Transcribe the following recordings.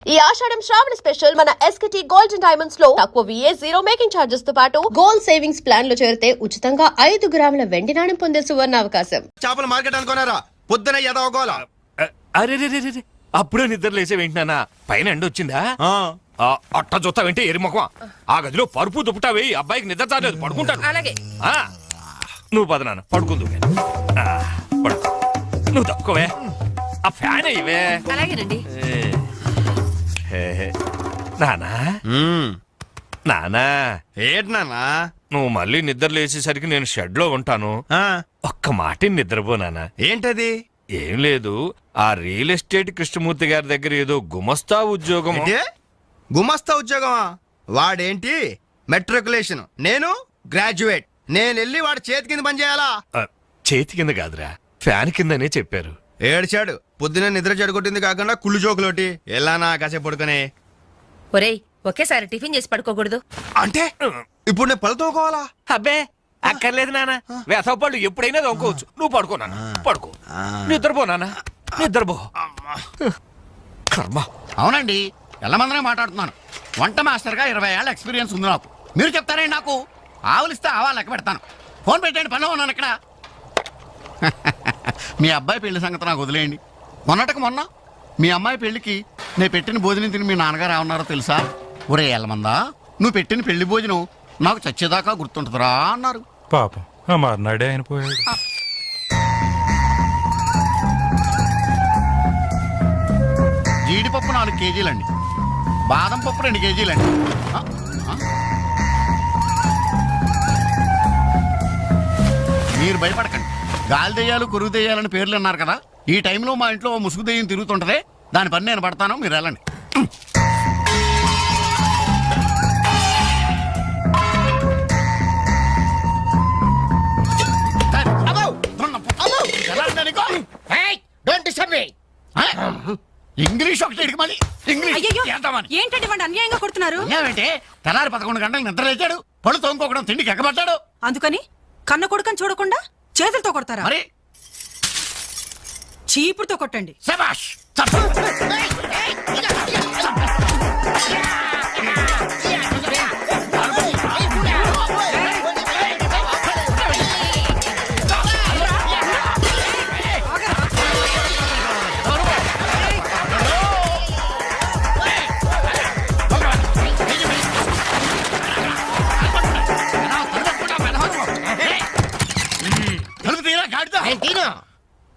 ఈ ఆషాఢం శ్రావణ స్పెషల్ మన SKT gold and diamonds లో తక్కువ VA జీరో మేకింగ్ చార్జెస్ తో పాటు గోల్డ్ సేవింగ్స్ ప్లాన్ లో చేరితే ఉచితంగా 5 గ్రాముల వెండి నాణెం పొందే సువర్ణ అవకాశం. చేపల మార్కెట్ అనుకున్నారా? పొద్దున ఎదవగోలా. అరే అప్పుడే నిద్ర లేసే వింటున్నానా? పైన ఎండ వచ్చిందా? అట్ట చూస్తా వింటే ఎరిముఖం. ఆ గదిలో పరుపు దుప్పటావి. అబ్బాయికి నిద్ర చాలేదు, పడుకుంటాడు. అలాగే నువ్వు పద నాన్న, పడుకుందు. పడుకో. నువ్వు తక్కువే ఆ ఫ్యాన్ అయ్యవే. అలాగేనండి. నానా నానా ఏంటి నాన్నా? నువ్వు మళ్ళీ నిద్ర లేచేసరికి నేను షెడ్ లో ఉంటాను. ఒక్క మాట నిద్రపో నానా. ఏంటది? ఏం లేదు, ఆ రియల్ ఎస్టేట్ కృష్ణమూర్తి గారి దగ్గర ఏదో గుమస్తా ఉద్యోగం. గుమస్తా ఉద్యోగమా? వాడేంటి మెట్రికులేషన్, నేను గ్రాడ్యుయేట్. నేను వెళ్ళి వాడి చేతి కింద పని చేయాలా? చేతి కింద కాదురా, ఫ్యాన్ కిందనే చెప్పారు. ఏడ్చాడు. పొద్దున నిద్ర చెడగొట్టింది కాకుండా కుళ్ళు జోకులోటి. ఎలానా కాసేపు పడుకునే. ఒరేయ్, ఒకేసారి టిఫిన్ చేసి పడుకోకూడదు. అంటే ఇప్పుడు నేను పళ్ళతోకోవాలా? అబ్బే అక్కర్లేదు నాన్న, వేసవ పళ్ళు ఎప్పుడైనా దొంగవచ్చు. నువ్వు పడుకో నాన్న, పడుకో. నిద్రపో నాన్న, నిద్రపో. కర్మ. అవునండి, ఎల్లమందనే మాట్లాడుతున్నాను. వంట మాస్టర్గా 20 ఏళ్ళ ఎక్స్పీరియన్స్ ఉంది నాకు. మీరు చెప్తారండి నాకు. ఆవులిస్తే ఆవా లెక్క పెడతాను. ఫోన్ పెట్టండి, పనిలో ఉన్నాను ఇక్కడ. మీ అబ్బాయి పెళ్లి సంగతి నాకు వదిలేయండి. మొన్నటికి మొన్న మీ అమ్మాయి పెళ్లికి నేను పెట్టిన భోజనం తిని మీ నాన్నగారు ఏమన్నారో తెలుసా? ఒరే ఎల్లమందా, నువ్వు పెట్టిన పెళ్లి భోజనం నాకు చచ్చేదాకా గుర్తుంటుందిరా అన్నారు. పాపం ఆ మర్నాడే ఆయన పోయాడు. జీడిపప్పు 4 కేజీలండి, బాదం పప్పు 2 కేజీలండి. మీరు భయపడకండి. గాలి దెయ్యాలు, కొరుగు దెయ్యాలని పేర్లు అన్నారు కదా. ఈ టైంలో మా ఇంట్లో ముసుగు దెయ్యం తిరుగుతుంటదే. దాని పని నేను పడతాను, మీరు వెళ్ళండి. ఇంగ్లీష్ ఒకటి మళ్ళీ ఏంటండి వాడు అన్యాయంగా కొడుతున్నారు? ఏమంటే తెల్లారి 11 గంటలకు నిద్ర లేచాడు, పళ్ళు తోముకోవడం, తిండికి ఎక్కబడ్డాడు. అందుకని కన్న కొడుకని చూడకుండా చేతులతో కొడతారా? మరి చీపుడుతో కొట్టండి. శభాష్.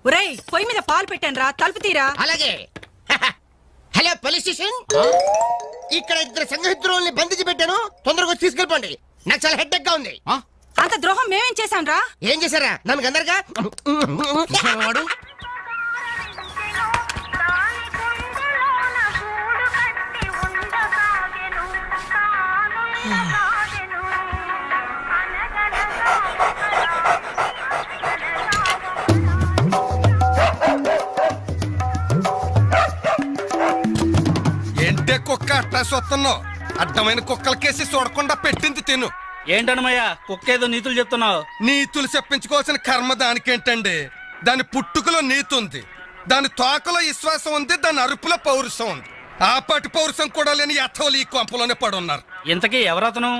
ఒరేయ్, పొయ్యి మీద పాలు పెట్టాను రా, తలుపు తీరా. అలాగే. హలో పోలీస్ స్టేషన్, ఇక్కడ 2 సంఘహితుల్ని బంధించి పెట్టాను. తొందరగా వచ్చి తీసుకెళ్ళిపోండి. నాకు చాలా హెడ్డెక్ గా ఉంది. అంత ద్రోహం మేమేం చేశాం రా? ఏం చేశారా? నన్ను అందరుగా వాడు ఏంటే కుక్క అట్టా సొత్తున్నావు? అడ్డమైన కుక్కలకేసి చూడకుండా పెట్టింది తిను. ఏంటన్నమయ్యా, కుక్కేదో నీతులు చెప్తున్నావు? నీతులు చెప్పించుకోవాల్సిన కర్మ దానికేంటండి? దాని పుట్టుకలో నీతి ఉంది, దాని తోకలో విశ్వాసం ఉంది, దాని అరుపులో పౌరుషం ఉంది. ఆపాటి పౌరుషం కూడా లేని యథోలు ఈ కొంపలోనే పడున్నారు. ఇంతకీ ఎవరతను?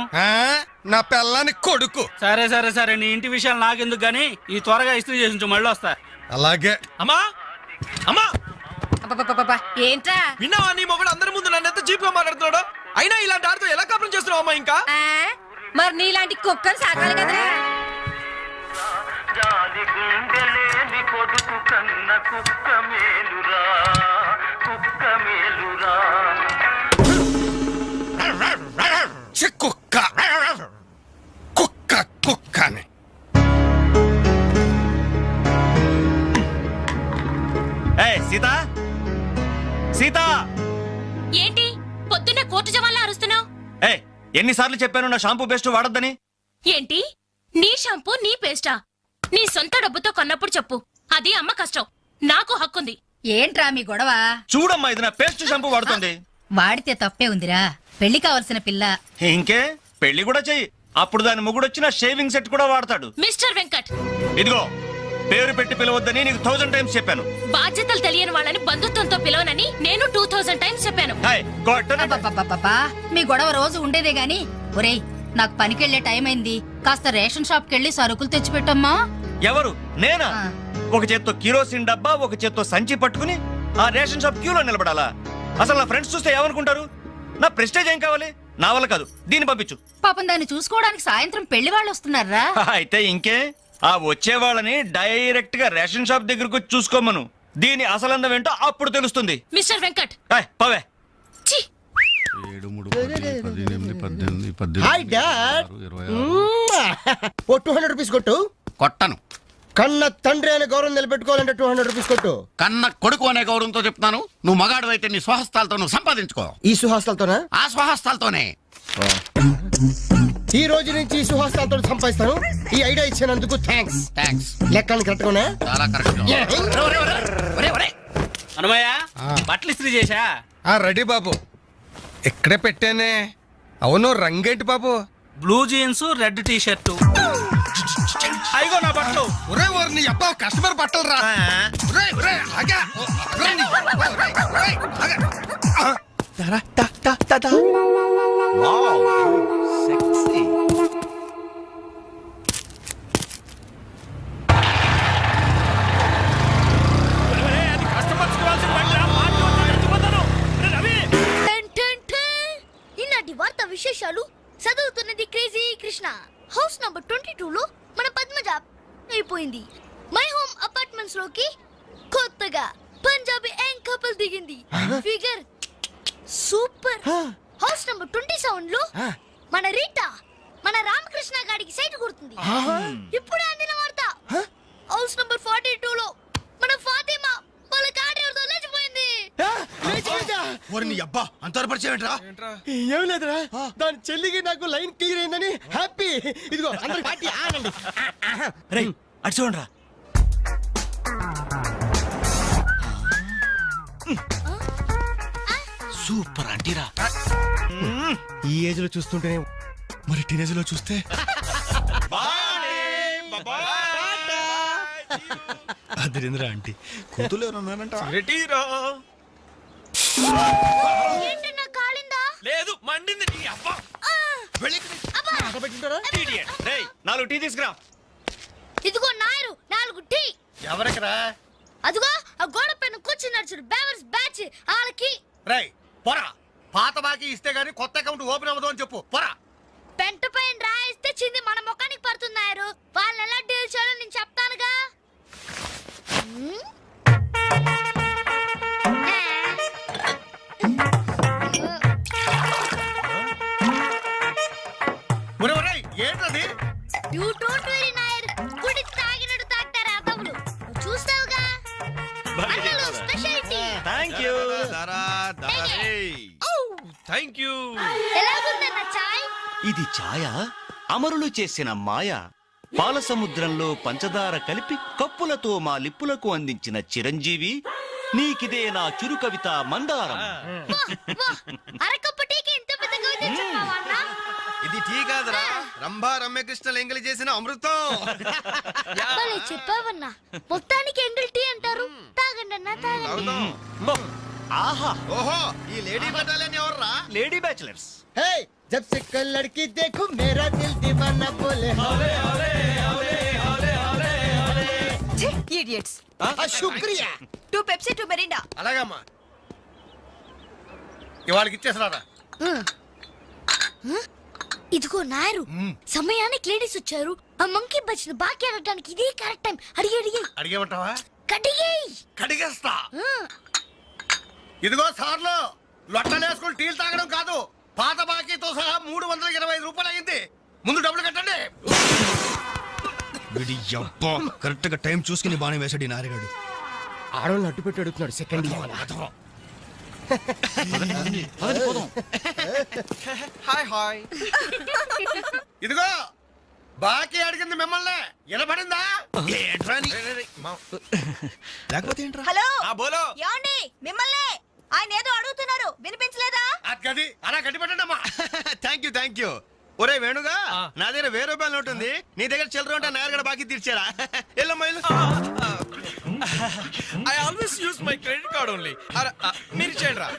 నా పెళ్ళానికి కొడుకు. సరే సరే సరే, నీ ఇంటి విషయాలు నాకెందుకు గానీ ఈ త్వరగా ఇస్త్రీ చేసి మళ్ళీ వస్తా. అలాగే. అమ్మా అమ్మా, ఏంట్రా? విన్నావా? నీ మొగుడు అందరి ముందు నన్ను ఎంత చీప్ గా మాట్లాడుతున్నాడు. అయినా ఇలాంటి ఆడుతూ ఎలా కాపురం చేస్తున్నావు అమ్మా? ఇంకా మరి నీలాంటి కుక్కలు సాకాలి కదరా. కుక్క కుక్క కుక్కని. సీత, సీత, ఏంటి పొద్దున్న కోర్టు జవాన్లా అరుస్తున్నావు? ఎన్నిసార్లు చెప్పాను నా షాంపూ పేస్ట్ వాడొద్దని? ఏంటి నీ షాంపూ నీ పేస్టా? నీ సొంత డబ్బుతో కొన్నప్పుడు చెప్పు, అది అమ్మ కష్టం, నాకు హక్కుంది. ఏంట్రా మీ గొడవ? చూడమ్మా, ఇది నా పేస్ట్ షాంపూ వాడుతుంది. వాడితే తప్పే ఉందిరా, పెళ్లి కావలసిన పిల్ల. ఇంకే పెళ్లి కూడా చెయ్యి, అప్పుడు దాని మొగుడు వచ్చిన షేవింగ్ సెట్ కూడా వాడతాడు. మిస్టర్ వెంకట్, ఇదిగో పేరు పెట్టి పిలవద్దని నీకు 1000 టైమ్స్ చెప్పాను. బాధ్యతలు తెలియని వాళ్ళని బంధుత్వంతో పిలవనని నేను 2000 టైమ్స్ చెప్పాను. హాయ్ కొట్టను. అబ్బబ్బబ్బబ్బా, మీ గొడవ రోజు ఉండేదే గాని ఒరేయ్ నాకు పనికెళ్లే టైం అయింది, కాస్త రేషన్ షాప్ కెళ్ళి సరుకులు తెచ్చిపెట్టమ్మా. ఎవరు? నేనా? ఒక చేత్తో కిరోసిన్ డబ్బా, ఒక చేత్తో సంచి పట్టుకుని ఆ రేషన్ షాప్ క్యూలో నిలబడాలా? అసలు నా ఫ్రెండ్స్ చూస్తే ఏమనుకుంటారు? నా ప్రెస్టేజ్ ఏం కావాలి? నా వల్ల కాదు, దీన్ని పంపించు. పాపం దాన్ని చూసుకోవడానికి సాయంత్రం పెళ్లి వాళ్ళు వస్తున్నారా? అయితే ఇంకే, ఆ వచ్చే వాళ్ళని డైరెక్ట్ గా రేషన్ షాప్ దగ్గరకు వచ్చి చూసుకోమను. దీని అసలందం ఏంటో అప్పుడు తెలుస్తుంది. మిస్టర్ వెంకట్, హాయ్ పవే. ఛీ! 7, 3, 10, 18, 18, హాయ్ డాడ్. 26. ఓ 200 రూపీస్ కొట్టు. కొట్టను. కన్న తండ్రి అనే గౌరవం నిలబెట్టుకోవాలంటే 200 రూపీస్ కొట్టు. కన్న కొడుకు అనే గౌరవంతో చెప్తున్నాను. నువ్వు మగాడు నీ స్వహస్తాలతో నువ్వు సంపాదించుకో. ఈ సుహాస్తాలతోనా? ఆ స్వహస్తాలతోనే. ఈ రోజు నుంచి ఈ సుహాస్తాలతో సంపాదిస్తాను. ఈ ఐడియా ఇచ్చినందుకు థ్యాంక్స్. థ్యాంక్స్. లెక్కని కరెక్ట్గానే? చాలా కరెక్ట్. అనమయ్య బట్టలు ఇస్త్రీ చేశా? రెడీ బాబు, ఇక్కడే పెట్టానే. అవును, రంగేంటి బాబు? Blue jeans, red T shirt. అయిగో నా బట్టలు. ఒరే ఒరే, నీ అబ్బా కస్టమర్ బట్టలు రా. ఒరే ఒరే, ఆగా. ఒరే, నీ అబ్బా, ఒరే, ఒరే, ఆగా. తారా, తా, తా, తా, తా. Wow, sexy. ఈనాటి వార్తా విశేషాలు చదువుతున్నది క్రేజీ కృష్ణ. హౌస్ నంబర్ 22 లో మన పద్మజ అయిపోయింది. మై హోమ్ అపార్ట్మెంట్స్ లోకి కొత్తగా పంజాబీ యాంగ్ కపుల్ దిగింది. Figure super. హౌస్ నంబర్ 27 లో మన రీటా మన రామకృష్ణ గారికి సైట్ కొడుతుంది. ఇప్పుడే అందిన వార్త. హౌస్ నంబర్ 42 లో మన ఫాతిమా వాళ్ళ కాడేరుతో లేచిపోయింది. నీ అబ్బా అంత పరిచయం ఏంట్రా? ఏం లేదురా, దాని చెల్లికి నాకు లైన్ క్లియర్ అయిందని హ్యాపీ. ఇదిగో అందరికి పార్టీ ఆనండి. రేయ్ అటు చూడరా. సూపర్ అంటీరా. ఈ ఏజ్ లో చూస్తుంటేనే మరి టీనేజ్ లో చూస్తే అదిరింద్రా ఆంటీ కూతులు ఎవరన్నారంట. ఏంటన్నా కాలిందా? లేదు, మండింది. నీ అబ్బా. Idiot. రేయ్ 4 టీ తీసుకురా. ఇదిగో నాయరు 4 టీ. ఎవరికరా? అదిగో ఆ గోడ పైన కూర్చున్నాడు చూడు, బేవర్స్ బ్యాచ్ వాళ్ళకి. రేయ్ పోరా. పాత బాకీ ఇస్తే గానీ కొత్త అకౌంట్ ఓపెన్ అవ్వదు అని చెప్పు. పోరా. పెంట పైన రాయిస్తే చింది మన ముఖానికి పడుతున్నారు. వాళ్ళు ఎలా డీల్ చేయాలో నేను చెప్తానుగా. ఏంటది? You don't worry Nair. కుడి తాగినట్టు తాగుతారు ఆ తమ్ముడు. చూస్తావుగా. అన్నలు స్పెషాలిటీ. థాంక్యూ. Thank you. ఎలాగుందన్న చాయ్? ఇది ఛాయ అమరులు చేసిన మాయ. పాల సముద్రంలో పంచదార కలిపి కప్పులతో మా లిప్పులకు అందించిన చిరంజీవి. నీకిదే నా చురు కవిత మందారం. అరకప్పు టీకి ఇంత పెద్ద కవిత చెప్పావా అన్న? ఇది టీ కాదురా, రంభా రమ్యకృష్ణ ఎంగిలి చేసిన అమృతం. భలే చెప్పావన్నా. మొత్తానికి ఎంగిల్ టీ అంటారు. తాగండి అన్న, తాగండి. ఆహా, ఓహో, ఈ లేడీ బటాలియన్ ఎవర్రా? Lady bachelors. हे जब से कल लड़की देखूं मेरा दिल दीवाना बोले हौले हौले हौले हौले हौले हौले. ఇడియట్స్. शुक्रिया. 2 పెప్సీ 2 మెరిండా. అలాగమ్మా. ఇవాళకి ఇచ్చేసరారా. ఇదిగో నాయరు, సమయానికి లేడీస్ వచ్చారు. ఆ మంకీ బచ్చిన బాకీ అడగడానికి ఇదే కరెక్ట్ టైం. అడిగి అడిగి అడిగేమంటావా? కడిగేయ్. కడిగేస్తా. ఇదిగో సార్లు, లొట్టలేసుకుని టీలు తాగడం కాదు, పాత బాకీతో సహా 325 రూపాయలు అయింది. ముందు డబ్బులు కట్టండి. కరెక్ట్ గా టైం చూసుకుని బాగానే వేసాడు ఈ నారిగాడు. ఆడోళ్ళని అడ్డు పెట్టి అడుగుతున్నాడు. Second hi hi. ఇదిగో బాకీ అడిగింది మిమ్మల్ని. వినపడిందా? లేకపోతే ఏంట్రా? హలో బోలో. యాండి మిమ్మల్ని ఆయన ఏదో అడుగుతున్నారు, వినిపించలేదా? అది అలా గట్టి పెట్టండి అమ్మా. Thank you. ఒరే వేణుగా నా దగ్గర 1000 రూపాయలు నోట్ ఉంది. నీ దగ్గర చిల్లర ఉంటే నేరుగా బాకీ తీర్చారా? Yellamma I always use my credit card only. మీరు చేయండి రా.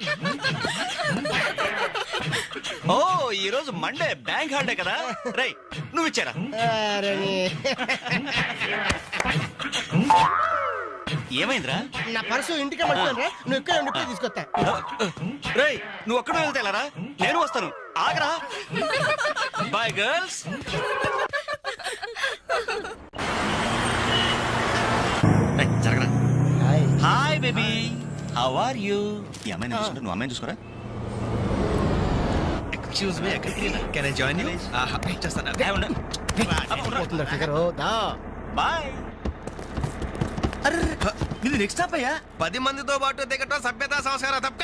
ఓ ఈ రోజు మండే బ్యాంక్ హాలిడే కదా. రై నువ్వు ఇచ్చారా? ఏమైందిరా? నా పర్సు ఇంటికే పట్టుకోరా, నువ్వు ఇక్కడ ఉండి ఇప్పుడే తీసుకొస్తా. రేయ్ నువ్వు ఒక్కడే వెళ్తేలారా? నేను వస్తాను, ఆగరా. Boy girls. జరగరా. Hi baby, how are you? ఈ అమ్మాయిని చూసుకుంటే నువ్వు అమ్మాయిని చూసుకోరా. Excuse me, can I join you? చేస్తాను. పోతుందా ఫిగర్? దా బాయ్. ఇది నెక్స్ట్ స్టాప్ అయ్యా. 10 మందితో పాటు దిగటం సభ్యత సంస్కారం తప్ప.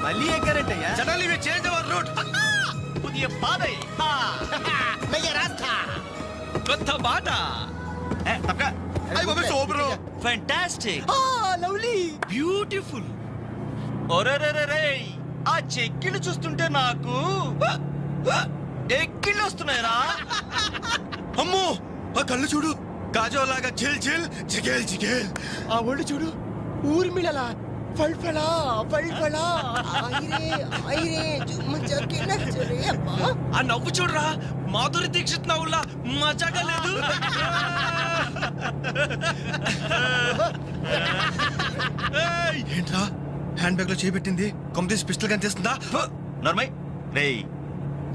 మళ్ళీ ఎక్కారంటే suddenly we change our route. పుదియ పాదై. నయ్య రాస్తా. కొత్త బాట. తప్పక. అయ్ బాబే సూపర్. ఫెంటాస్టిక్. లవ్లీ. బ్యూటిఫుల్. ఒరేరేరే, ఆ చెక్కిళ్ళు చూస్తుంటే నాకు ఎక్కిళ్ళు వస్తున్నాయరా. అమ్మో ఆ కళ్ళు చూడు, కాజోలాగా జిల్ జిల్ జిగేల్ జిగేల్. ఆ ఒళ్ళు చూడు, ఊర్మిళలా ఫల్ఫలా ఫల్ఫలా. ఐరే ఐరే జుమ్ముజకి నచ్చరే అబ్బా. ఆ నవ్వు చూడరా, మాధురి దీక్షిత్ నవ్వులా మజాగా లేదు. ఏంట్రా హ్యాండ్ బ్యాగ్ లో చేపెట్టింది? కొమ్మదీసి పిస్టల్ కనిపిస్తుందా? నర్మయ్ రేయ్,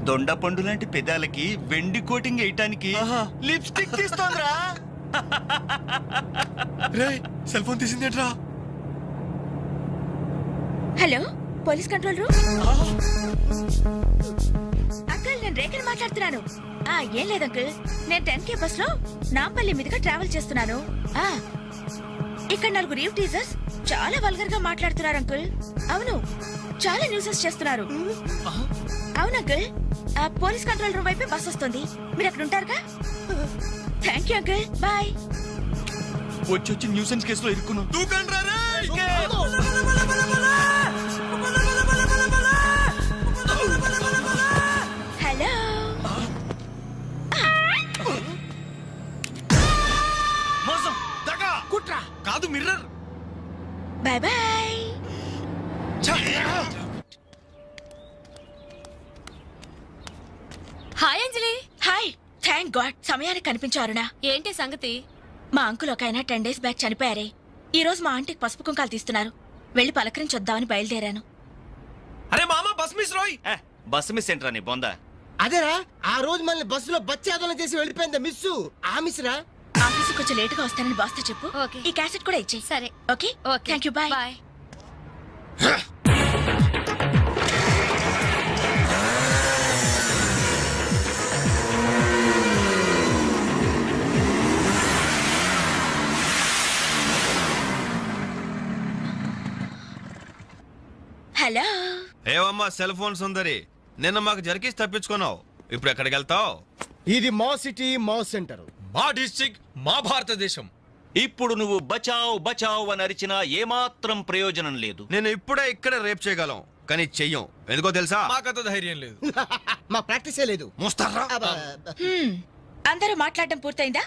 దొండ పండు లాంటి పెదాలకి వెండి కోటింగ్ వేయటానికి లిప్స్టిక్ తీస్తోందిరా. రే సెల్ ఫోన్ తీసిందేంట్రా? Hello, police control room. Uncle, నేను రేఖని మాట్లాడుతున్నాను. ఏం లేదు అంకుల్, నేను 10K బస్ లో నాంపల్లి మీదుగా ట్రావెల్ చేస్తున్నాను. ఇక్కడ 4 రీవ్ టీజర్స్ చాలా వల్గర్ గా మాట్లాడుతున్నారు అంకుల్. అవును, చాలా న్యూసెస్ చేస్తున్నారు. అవును అంకుల్, పోలీస్ కంట్రోల్ రూమ్ వైపే బస్ వస్తుంది. మీరు అక్కడ ఉంటారుగా? Thank you uncle, bye. వచ్చి న్యూసెన్స్ కేసులో ఇరుక్కున్నావు. దూకండ్రా రే. హలో. మోసం. దగా కుట్రా. కాదు mirror. Bye bye. Hi Anjali. Hi, thank God సమయానికి కనిపించారునా. ఏంటి సంగతి? మా అంకుల్ ఒక ఆయన 10 days బ్యాక్ చనిపోయారే. ఈ రోజు మా ఆంటీకి పసుపు కుంకాలు తీస్తున్నారు. వెళ్ళి పలకరించొద్దామని బయలుదేరాను. అరే మామ, బస్ మిస్ రోయ్. బస్ మిస్ ఏంట్రా నీ బొందా? అదేరా, ఆ రోజు మనల్ని బస్సులో బచ్చాదోళన చేసి వెళ్ళిపోయింది మిస్సు. ఆ మిస్ రా. ఆఫీస్ కొంచెం లేటుగా వస్తానని బాస్తో చెప్పు. ఓకే. ఈ క్యాసెట్ కూడా ఇచ్చేయి. సరే. Okay thank you, bye. Bye. Hello. ఏవమ్మా సెల్ ఫోన్ సుందరి, నిన్న మాకు జరికేసి తప్పించుకున్నావు. ఇప్పుడు ఎక్కడికి వెళ్తావు? ఇది మా సిటీ, మా సెంటర్. మా డిస్ట్రిక్ట్, మా భారతదేశం. ఇప్పుడు నువ్వు బచావ్ బచావ్ అని అరిచినా ఏమాత్రం ప్రయోజనం లేదు. నేను ఇప్పుడే ఇక్కడ రేప్ చేయగలం, కానీ చెయ్యం. ఎందుకో తెలుసా? మాకంత ధైర్యం లేదు. మా ప్రాక్టీసే లేదు. మోస్తారా? అందరూ మాట్లాడడం పూర్తయిందా?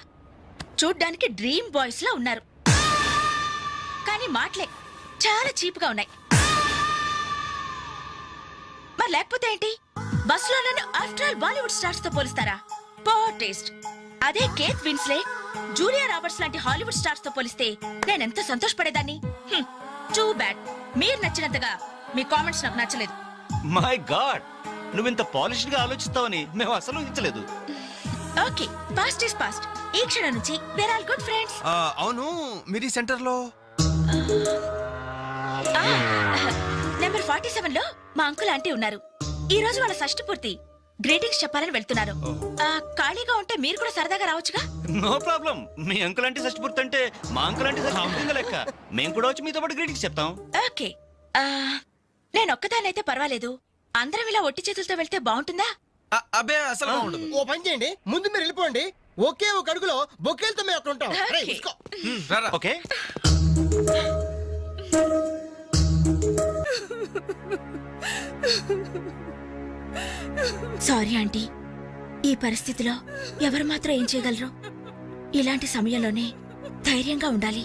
చూడ్డానికి డ్రీమ్ బాయ్స్ లా ఉన్నారు, కానీ మాటలే చాలా చీప్ గా ఉన్నాయి. మరి లేకపోతే ఏంటి? బస్ లో నన్ను ఆఫ్టర్ ఆల్ బాలీవుడ్ స్టార్స్ తో పోలిస్తారా? Poor taste. అదే కేత్ విన్స్లే, జూలియా రాబర్ట్స్ లాంటి హాలీవుడ్ స్టార్స్ తో పోలిస్తే నేనెంత సంతోషపడేదాన్ని. టూ బ్యాడ్, మీరు నచ్చినంతగా మీ కామెంట్స్ నాకు నచ్చలేదు. మై గాడ్, నువ్వింత పాలిష్డ్ గా ఆలోచిస్తావని మేము అసలు ఊహించలేదు. Okay, past is past. ఈ క్షణం నుంచి వేర్ ఆల్ గుడ్ ఫ్రెండ్స్. అవును మీరు ఈ సెంటర్ లో నెంబర్ 47 లో మా అంకుల్ ఆంటీ ఉన్నారు. ఈ రోజు వాళ్ళ షష్ఠి పూర్తి. గ్రీటింగ్స్ చెప్పాలని వెళ్తున్నారు. ఖాళీగా ఉంటే మీరు కూడా సరదాగా రావచ్చుగా. No problem. మీ అంకుల్ అంటే షష్టిపూర్తి అంటే మా అంకుల్ అంటే షష్టిపూర్తి లెక్క. మేము కూడా వచ్చి మీతో పాటు గ్రీటింగ్స్ చెప్తాం. ఓకే, నేను ఒక్కదానైతే పర్వాలేదు. అందరం ఇలా ఒట్టి చేతులతో వెళ్తే బాగుంటుందా? అబ్బే అసలు ఉండదు. ఓ పని చేయండి, ముందు మీరు వెళ్ళిపోండి. ఒకే ఒక అడుగులో బొక్కేలతో మేము అక్కడ ఉంటాం. రేయ్, Okay. ఉస్కో. రారా. ఓకే సారీ ఆంటీ, ఈ పరిస్థితిలో ఎవరు మాత్రం ఏం చేయగలరు? ఇలాంటి సమయంలోనే ధైర్యంగా ఉండాలి.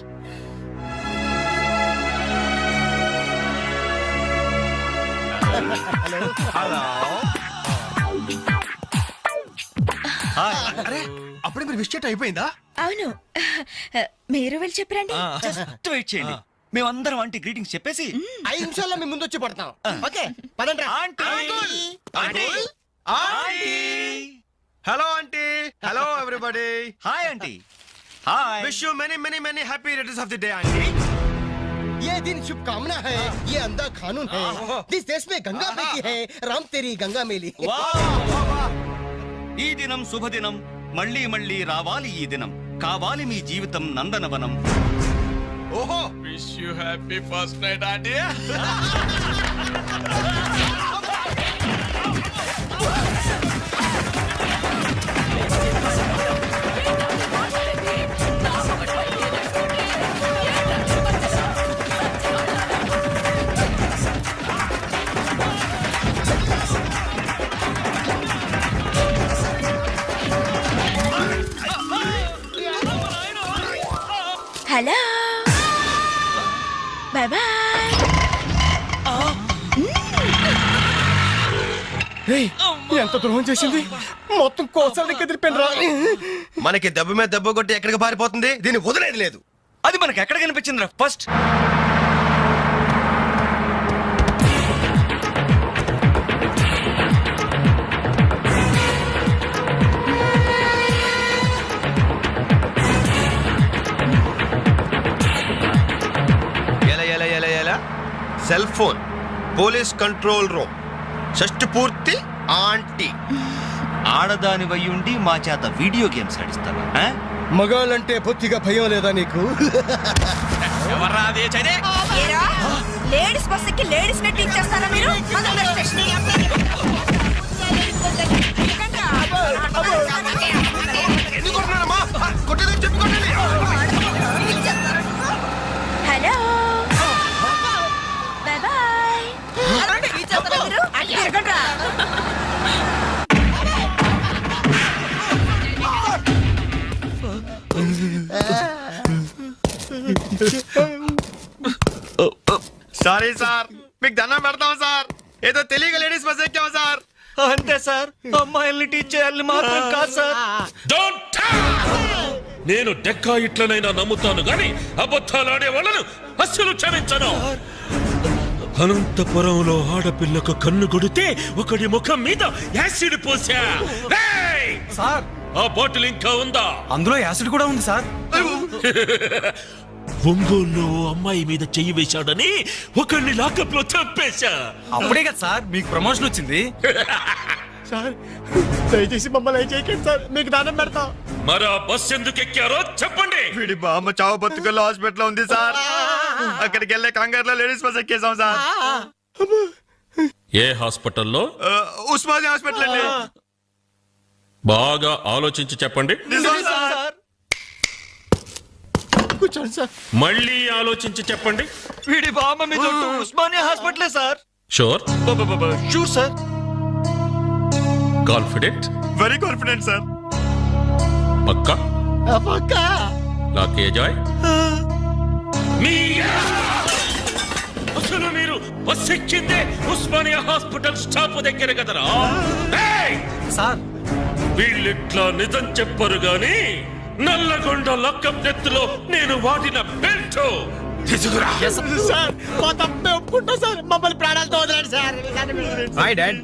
అరే అప్పుడే మీరు విష్ చేయటం అయిపోయిందా? అవును, మీరు వెళ్ళి చెప్పరండి. జస్ట్ వెయిట్ చేయండి. మేమందరం ఆంటీ గ్రీటింగ్స్ చెప్పేసి 5 నిమిషాల్లో మీ ముందు వచ్చి పడతాం. ఓకే పదండి. Aunty aunty aunty hello aunty. Hello everybody. Hi aunty. Hi. Wish you many many many happy returns of the day aunty. ये दिन शुभकामना है, ये अंधा कानून है. जिस देश में गंगा बहती है, राम तेरी गंगा मेली. ఈ దినం శుభదినం. మళ్ళీ మళ్ళీ రావాలి ఈ దినం. కావాలి మీ జీవితం నందనవనం. ఓహో wish you happy first night aunty. Hello, bye bye. ఎంత ద్రోహం చేసింది, మొత్తం కోసాల దగ్గర తిరిపోయినరా. మనకి దెబ్బ మీద దెబ్బ కొట్టి ఎక్కడికి పారిపోతుంది, దీన్ని వదిలేదు లేదు. అది మనకి ఎక్కడ కనిపించిందిరా ఫస్ట్? ఎలా ఎలా ఎలా ఎలా cell phone, police control room, షష్టి పూర్తి ఆంటీ. ఆడదాని వయ్యుండి మా చేత వీడియో గేమ్స్ ఆడిస్తావా? మగాళ్ళంటే బొత్తిగా భయం లేదా నీకు? లేడీస్ బస్ ఎక్కి లేడీస్ నెట్ ఇచ్చేస్తారా మీరు? Hello, bye bye. Sorry sir, మీకు దండం పెడతాం సార్. ఏదో తెలియక లేడీస్ బస్ ఎక్కాం సార్. అంతే సార్. అమ్మాయిల్ని టీచ్ చేయాలని మాత్రం కాదు సార్. నేను డెక్కా ఇట్లనైనా నమ్ముతాను గాని అబద్ధాలాడే వాళ్ళను అస్సలు క్షమించను. అనంతపురంలో ఆడపిల్లకు కన్ను కొడితే ఒకడి ముఖం మీద యాసిడ్ పోసా. సార్ ఆ బాటిల్ ఇంకా ఉందా? అందులో యాసిడ్ కూడా ఉంది సార్. ఒంగోలు అమ్మాయి మీద చెయ్యి వేశాడని ఒకరిని లాకప్ లో చంపేశా. అప్పుడే కదా సార్ మీకు ప్రమోషన్ వచ్చింది. సార్ దయచేసి మమ్మల్ని చేయకండి సార్, మీకు దానం పెడతాం. మరి ఆ బస్ ఎందుకు ఎక్కారో చెప్పండి. వీడి బామ్మ చావు బతుకల్లో హాస్పిటల్ ఉంది సార్. అక్కడికి వెళ్ళే కంగారులో లేడీస్ బస్ ఎక్కేసాం సార్. ఏ హాస్పిటల్లో? ఉస్మానియా హాస్పిటల్ అండి. బాగా ఆలోచించి చెప్పండి. నిజం సార్. కూర్చోండి సార్. మళ్ళీ ఆలోచించి చెప్పండి. వీడి బామ్మ మీద ఉస్మానియా హాస్పిటలే sir. Sure? Sure sir. Confident? Very confident sir. పక్కా? పక్కా. లాకే జాయ్. అసలు మీరు బస్ ఎక్కిందే ఉస్మానియా హాస్పిటల్ స్టాప్ దగ్గర కదరా? సార్ వీళ్ళిట్లా నిజం చెప్పరు గాని నల్లగొండ లక్కం నెత్తులో నేను వాడిన బెల్ట్ తీసుకురా. సార్ మా తప్పే ఒప్పుకుంటా సార్, మమ్మల్ని ప్రాణాలతో వదలండి సార్. Hi dad.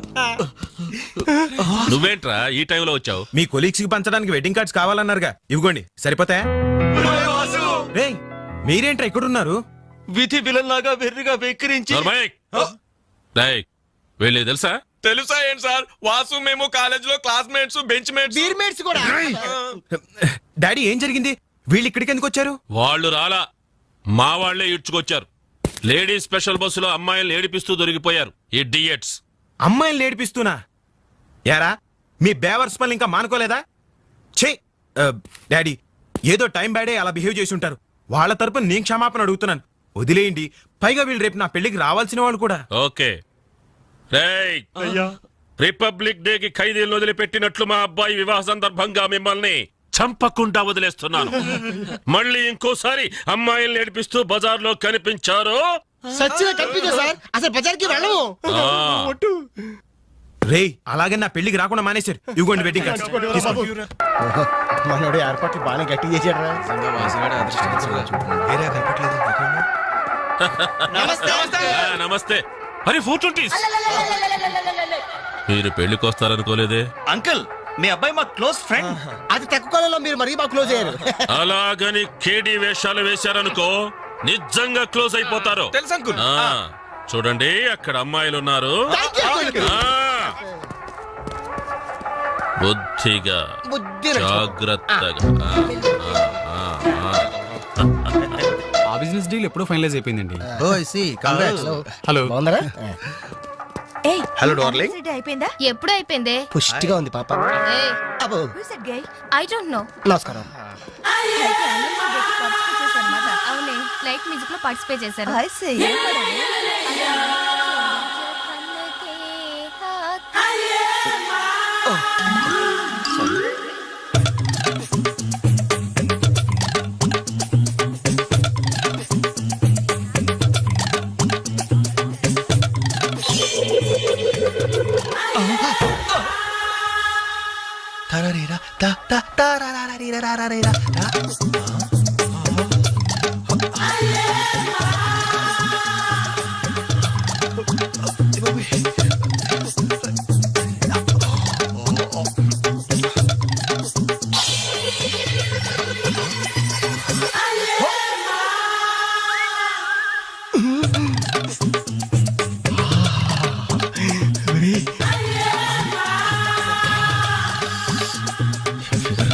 నువ్వేంట్రా ఈ టైంలో వచ్చావు? మీ కొలీగ్స్ కి పంచడానికి వెడ్డింగ్ కార్డ్స్ కావాలన్నారుగా, ఇవ్వండి సరిపోతాయా? రేయ్, మీరేంట్రా ఇక్కడున్నారు? విధి విలన్లాగా వెర్రిగా వెక్కిరించి వెళ్ళే తెలుసా? తెలుసా ఏంటి సార్, వాసు మేము కాలేజ్ లో క్లాస్మేట్స్ బెంచ్ మేట్స్. బీర్మేట్స్ కూడా. డాడీ ఏం జరిగింది? వీళ్ళు ఇక్కడికి ఎందుకు వచ్చారు? వాళ్ళు రాలా, మా వాళ్లే ఇడ్చుకొచ్చారు. లేడీస్ స్పెషల్ బస్సులో అమ్మాయిలు ఏడిపిస్తూ దొరికిపోయారు ఇడియట్స్. అమ్మాయిలు నేర్పిస్తున్నా యారా? మీ బేవర్స్ పనులు ఇంకా మానుకోలేదా? ఛే డాడీ, ఏదో టైం బ్యాడే అలా బిహేవ్ చేసి ఉంటారు. వాళ్ళ తరపున నేను క్షమాపణ అడుగుతున్నాను, వదిలేయండి. పైగా వీళ్ళు రేపు నా పెళ్లికి రావాల్సిన వాళ్ళు కూడా. ఓకే రేయ్, రిపబ్లిక్ డే కి ఖైదీలను వదిలిపెట్టినట్లు మా అబ్బాయి వివాహ సందర్భంగా మిమ్మల్ని చంపకుండా వదిలేస్తున్నాను. మళ్ళీ ఇంకోసారి అమ్మాయిలు నేర్పిస్తూ బజార్లో కనిపించారు, సచ్చిగా కనిపించదు సార్, అసలు బజార్కి వెళ్ళము. రేయ్, అలాగే నా పెళ్లికి రాకుండా మానేశారు. ఇవ్వండి వెడ్డింగ్ కార్డ్స్. మనోడు ఏర్పాట్లు బాగానే గట్టి చేశాడు రా. నమస్తే. అరే 420s. మీరు పెళ్లికి వస్తారనుకోలేదే. అంకుల్, మీ అబ్బాయి మా క్లోజ్ ఫ్రెండ్. అది తక్కువ కాలంలో మీరు మరీ బాగా క్లోజ్ అయ్యారు. అలాగని కేడీ వేషాలు వేశారనుకో నిజంగా క్లోజ్ అయిపోతారు. తెలుసు అంకుల్. చూడండి, అక్కడ అమ్మాయిలు ఉన్నారు. బుద్ధిగా జాగ్రత్తగా. ఆ బిజినెస్ డీల్ ఎప్పుడో ఫైనలైజ్ అయిపోయిందండి. హలో, బాగున్నారా? Hello darling. ఎప్పుడు అయిపోయిందే? పుష్టిగా ఉంది పాప. అబ్బో, ఐ డోంట్ నో. నమస్కారం. అవునే, లైట్ మ్యూజిక్ లో పార్టిసిపేట్ చేశారు.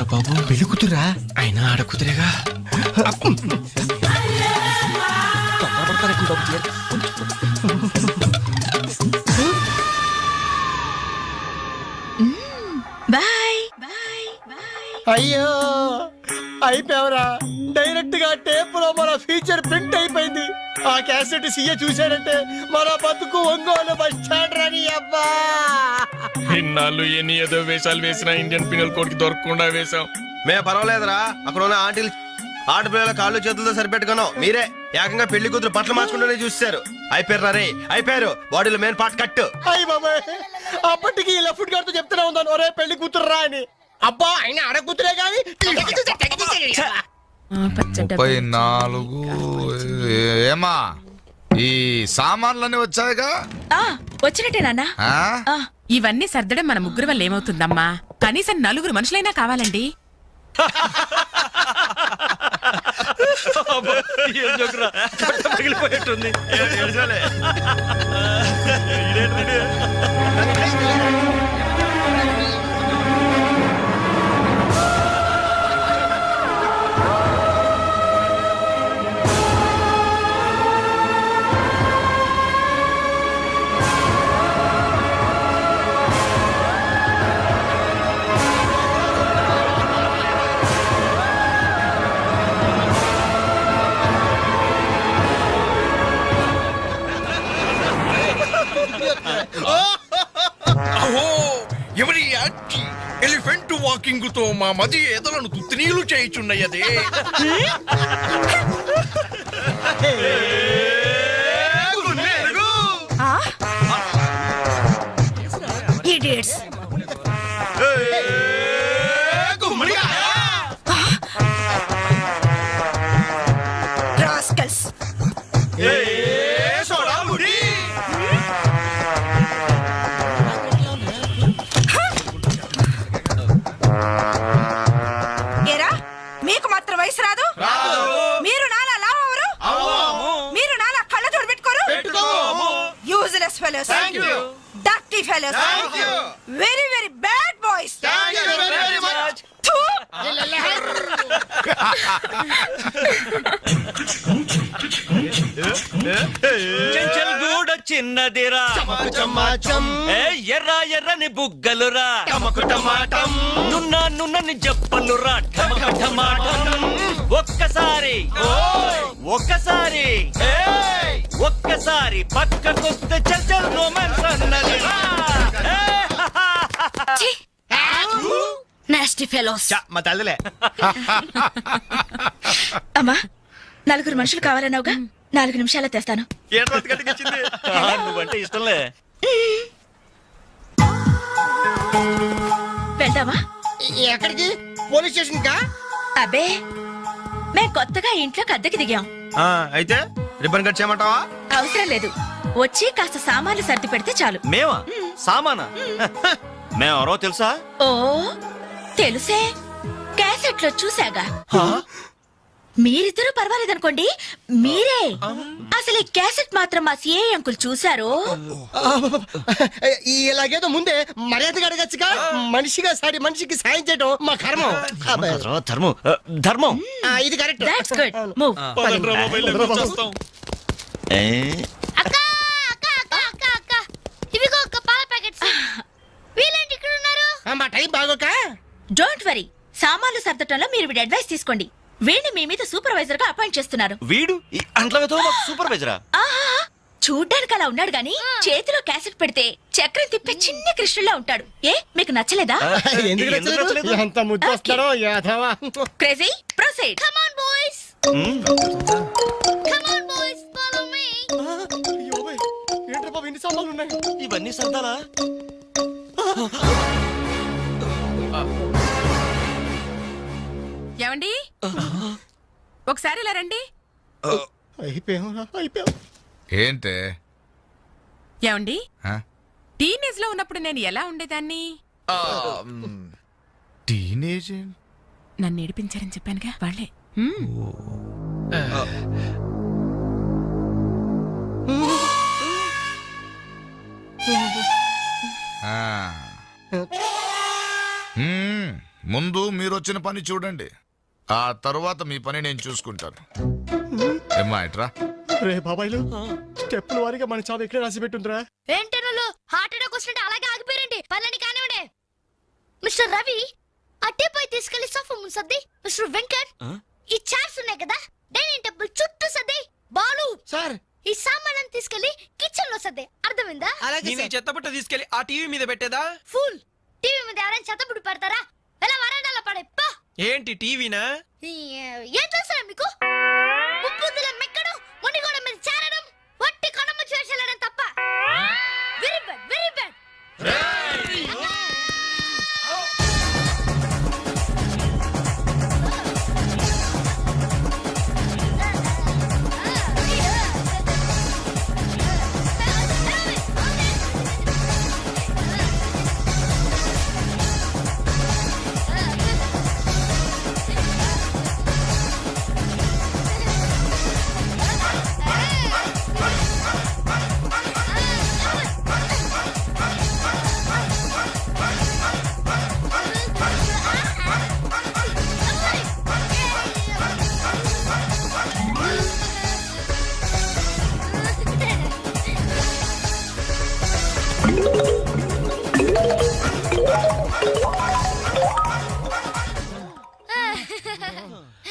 బాబు పెళ్లి కూతురా? అయినా ఆడ కూతురేగా. అయ్యో, అయిపోయావరా. డైరెక్ట్ గా టేప్ లో మన ఫీచర్ ప్రింట్ అయిపోయింది. ఆ క్యాసెట్ సీఏ చూశాడంటే మన బతుకు ఒంగోలు బస్ స్టాండ్ రాని. అబ్బా, ఇన్నాళ్ళు ఎన్ని ఏదో వేషాలు వేసినా ఇండియన్ పీనల్ కోడ్ కి దొరకకుండా వేశాం. మే పర్వాలేదురా, అక్కడ ఉన్న ఆంటీలు ఆడపిల్లల కాళ్ళు చేతులతో సరిపెట్టుకున్నాం. మీరే ఏకంగా పెళ్లి కూతురు బట్టలు మార్చుకుంటూనే చూస్తారు. అయిపోయారు రే, అయిపోయారు. బాడీలో మెయిన్ పార్ట్ కట్. అయ్యి బాబాయ్, అప్పటికి ఇలా ఫుడ్ గారితో చెప్తూనే ఉన్నాను, ఒరే పెళ్లి కూతురు రా అని. అబ్బా, అయినా ఆడ కూతురే కానీ 34. ఏమా, ఈ సామాన్లన్నీ వచ్చాయిగా? వచ్చినట్టే నాన్న. ఇవన్నీ సర్దడం మన ముగ్గురు వల్ల ఏమవుతుందమ్మా? కనీసం 4 మనుషులైనా కావాలండి. పగిలిపోయేట్టుంది. ఎవరి ఎలిఫెంట్ వాకింగ్ తో మా మది ఎదలను తుత్తినీలు చేయుచున్నయదే. Idiots. Rascals. Very very bad boys. Chanchal Guda చిన్నదిరా ఏ ఎర్ర ఎర్రని బుగ్గలురా నున్న నున్నని జప్పలురా ఠమఠమాటం ఒక్కసారి ఒక్కసారి ఒక్కసారి పక్కకొస్తే చల్ చల్ రొమాన్స్ అన్నదిరా నాస్టీ ఫెలోస్. మా తల్లిలే అమ్మా, 4 మనుషులు కావాలన్నావుగా, 4 నిమిషాల్లో తెస్తాను. నువ్వంటే ఇష్టంలే. వెళ్దామా? ఎక్కడికి? పోలీస్ స్టేషన్ కా? అబ్బే, మేం కొత్తగా ఇంట్లోకి అద్దెకి దిగాం. అయితే రిబ్బన్ కట్ చేయమంటావా? అవసరం లేదు, వచ్చి కాస్త సామాన్లు సర్ది పెడితే చాలు. మేమా? సామానా? మేమెవరో తెలుసా? ఓ తెలుసే, క్యాసెట్లో చూసాగా. మీరిద్దరూ పర్వాలేదనుకోండి, మీరే అసలు ఈ క్యాసెట్ మాత్రం మా సిఐ అంకుల్ చూశారు. ఇలాగేదో ముందే మర్యాదగా అడగచ్చుగా. మనిషిగా సాడి మనిషికి సాయం చేయడం మా కర్మం. ధర్మం ధర్మం. ఇది కరెక్ట్. That's good. మూవ్. అక్క అక్క అక్క అక్క అక్క ఇవిగో ఒక పాల ప్యాకెట్స్. వీళ్ళేంటి ఇక్కడ ఉన్నారు? మా టైం బాగోక. డోంట్ వరీ, సామాన్లు సర్దటంలో మీరు వీడి అడ్వైస్ తీసుకోండి. వీడిని మీ మీద సూపర్వైజర్ గా అపాయింట్ చేస్తున్నారు. వీడు అంట్లతో సూపర్వైజరా? ఆహా, చూడ్డానికి అలా ఉన్నాడు గాని చేతిలో క్యాసెట్ పెడితే చక్రం తిప్పే చిన్న కృష్ణులా ఉంటాడు. ఏ మీకు నచ్చలేదా? ఎందుకు నచ్చలేదు? ఎంత ముద్దు వస్తాడో యాదవా. Crazy, proceed. Come on boys, come on boys, follow me. ఏంట్రా బాబు ఇన్ని సామాన్లు ఉన్నాయి? ఇవన్నీ సర్దాలా? ఏమండి, ఒకసారి ఇలా రండి. అయిపోయాం. ఏంటే ఏమండి, ఆ? టీనేజ్ లో ఉన్నప్పుడు నేను ఎలా ఉండేదాన్ని? టీనేజ్ నన్ను ఏడిపించారని చెప్పానుగా, వాళ్ళే. ముందు మీరు వచ్చిన పని చూడండి, ఆ తరువాత మీ పని నేను చూసుకుంటాను. ఏమ్మా ఇట్రా. రే బాబాయ్లు, స్టెప్పుల వారిగా మన చావు ఎక్కడ రాసి పెట్టుందిరా? ఏంటనలు హార్ట్ అటాక్ వస్తుంటే అలాగే ఆగిపోయారండి. పనులని కానివ్వండి. మిస్టర్ రవి, అట్టేపై తీసుకెళ్లి సోఫా ముందు సర్ది. మిస్టర్ వెంకట్, ఈ చైర్స్ ఉన్నాయి కదా, డైనింగ్ టేబుల్ చుట్టూ సర్ది. బాలు సార్, ఈ సామాన్లను తీసుకెళ్లి కిచెన్ లో సర్ది. అర్థమైందా? చెత్తబుట్ట తీసుకెళ్లి ఆ టీవీ మీద పెట్టేదా? ఫుల్ టీవీ మీద ఎవరైనా చెత్తబుడి పెడతారా? ఎలా వరండాలో పడే పా. ఏంటి టీవీనా? ఏం చేస్తారా మీకు? ఉప్పుదుల మెక్కడం, మునిగోడ మీద చేరడం, వట్టి కొనమ్మ చేసేయడం తప్ప. Very bad, very bad.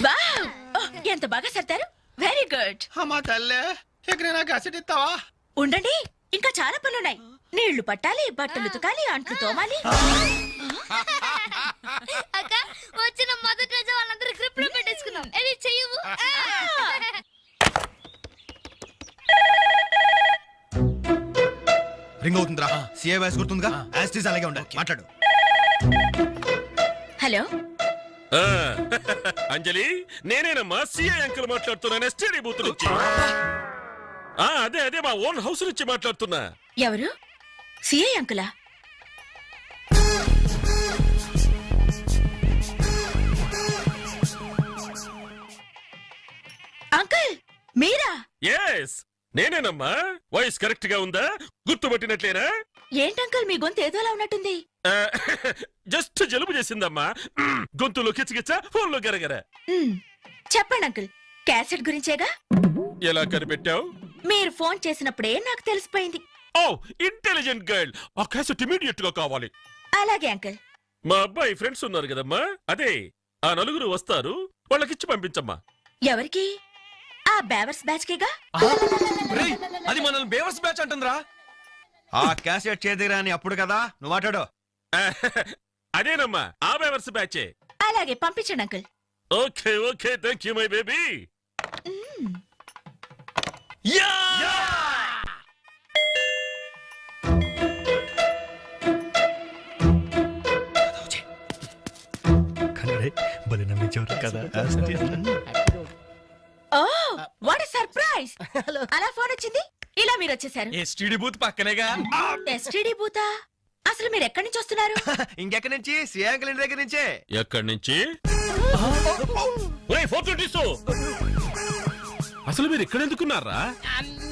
Wow, ఎంత బాగా సర్దారు. Very good. అమ్మా తల్లే, ఇక్కడ నాకు అసెట్ ఇస్తావా? ఉండండి, ఇంకా చాలా పనులున్నాయి. నీళ్లు పట్టాలి, బట్టలు ఉతకాలి, అంట్లు తోమాలి. అక్క, వచ్చిన మొదటి రోజు వాళ్ళందరూ గ్రిప్ లో పెట్టేసుకున్నాం. ఇది చెయ్యవు. రింగ్ అవుతుందిరా. CA voice గుర్తుందిగా? యాస్టీస్ అలాగే ఉండాలి. మాట్లాడు. హలో, అంజలి, నేనేనమ్మా సిఐ అంకుల్ మాట్లాడుతున్నాను, ఎస్టీడీ బూత్ నుంచి. అదే అదే మా ఓన్ హౌస్ నుంచి మాట్లాడుతున్నా. ఎవరు? సిఐ అంకులా? అంకుల్ మీరా? ఎస్, నేనేనమ్మా. వాయిస్ కరెక్ట్ గా ఉందా? గుర్తుపట్టినట్లేనా? ఏంటంకల్ మీ గొంతు ఏదోలా ఉన్నట్టుంది. జస్ట్ జలుబు చేసిందమ్మా. గొంతులో కిచకిచ, ఫోన్లో గరగర. చెప్పండి అంకుల్, క్యాసెట్ గురించేగా? ఎలా కనిపెట్టావు? మీరు ఫోన్ చేసినప్పుడే నాకు తెలిసిపోయింది. ఓ ఇంటెలిజెంట్ గర్ల్. ఆ క్యాసెట్ ఇమీడియట్ గా కావాలి. అలాగే అంకుల్. మా అబ్బాయి ఫ్రెండ్స్ ఉన్నారు కదమ్మా, అదే ఆ నలుగురు వస్తారు, వాళ్ళకిచ్చి పంపించమ్మా. ఎవరికి? ఆ బేవర్స్ బ్యాచ్ కేగా? అది మనల్ని బేవర్స్ బ్యాచ్ అంటుందిరా. ఆ క్యాసెట్ చేదిరా అని అప్పుడు కదా నువ్వు మాట్లాడు. అదేనమ్మా, ఆ బేవర్స్ బ్యాచే. అలాగే పంపించండి uncle. Okay okay, thank you my baby. Oh what a surprise. అలా ఫోన్ వచ్చింది, ఇలా మీరు వచ్చేసారు. ఎస్టీడీ బూత్ పక్కనేగా. ఎస్టీడీ బూతా? అసలు మీరు ఎక్కడి నుంచి వస్తున్నారు? ఇంకెక్కడి నుంచి? శ్రీయాంకల్ ఇంటి దగ్గర నుంచే. ఎక్కడి నుంచి? ఓయ్, 422. అసలు మీరు ఇక్కడ ఎందుకున్నారా?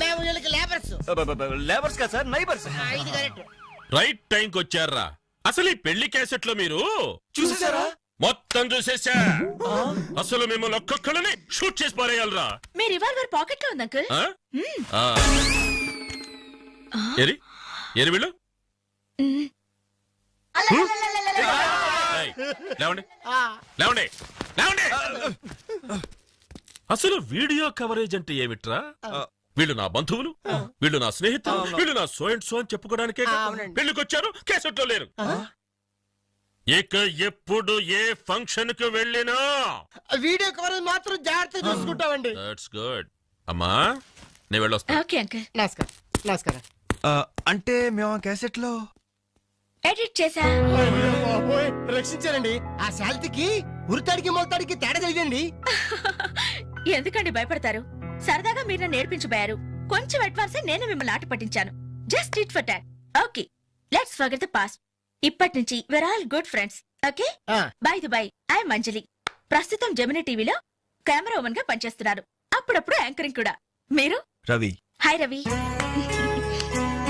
మేము వీళ్ళకి లేబర్స్. లేబర్స్ కదా సార్, నైబర్స్. ఇది కరెక్ట్. రైట్ టైంకి వచ్చారా? అసలు ఈ పెళ్లి క్యాసెట్ లో మీరు చూసేసారా? మొత్తం చూసేసా. అసలు మిమ్మల్ని ఒక్కొక్కరిని షూట్ చేసి పారేయాలరా. మీ రివాల్వర్ పాకెట్ లో ఉంది అంకుల్. ఎరి ఎరి వీళ్ళు ఏయ్, లేవండి లేవండి లేవండి. అసలు వీడియో కవరేజ్ అంటే ఏమిట్రా? వీళ్ళు నా బంధువులు, వీళ్ళు నా స్నేహితులు, వీళ్ళు నా సో అండ్ సో అని చెప్పుకోవడానికే పెళ్లికొచ్చారు, కేసెట్లో లేరు. ఇక ఎప్పుడు ఏ ఫంక్షన్ కు వెళ్ళినా వీడియో కవరేజ్ మాత్రం జాగ్రత్తగా చూసుకుంటామండి. That's good. అమ్మా నేను వెళ్ళొస్తా. Okay uncle. నమస్కారం. నమస్కారం. అంటే మేము ఆ క్యాసెట్ లో ఎడిట్ చేసా. రక్షించారండి. ఆ శాలిటీకి ఉరితాడికి మొలతాడికి తేడా తెలియదండి. ఎందుకండి భయపడతారు? సరదాగా మీరు నన్ను నేర్పించబోయారు. కొంచెం అడ్వాన్స్ నేను మిమ్మల్ని ఆట పట్టించాను. Just it for talk. Okay, let's forget the past. ఇప్పటి నుంచి we're all good friends. Okay? By the by, I'm Anjali. ప్రస్తుతం జెమినీ టీవీలో కెమెరా ఉమెన్ గా పనిచేస్తున్నారు. అప్పుడప్పుడు యాంకరింగ్ కూడా. మీరు? రవి. హాయ్ రవి.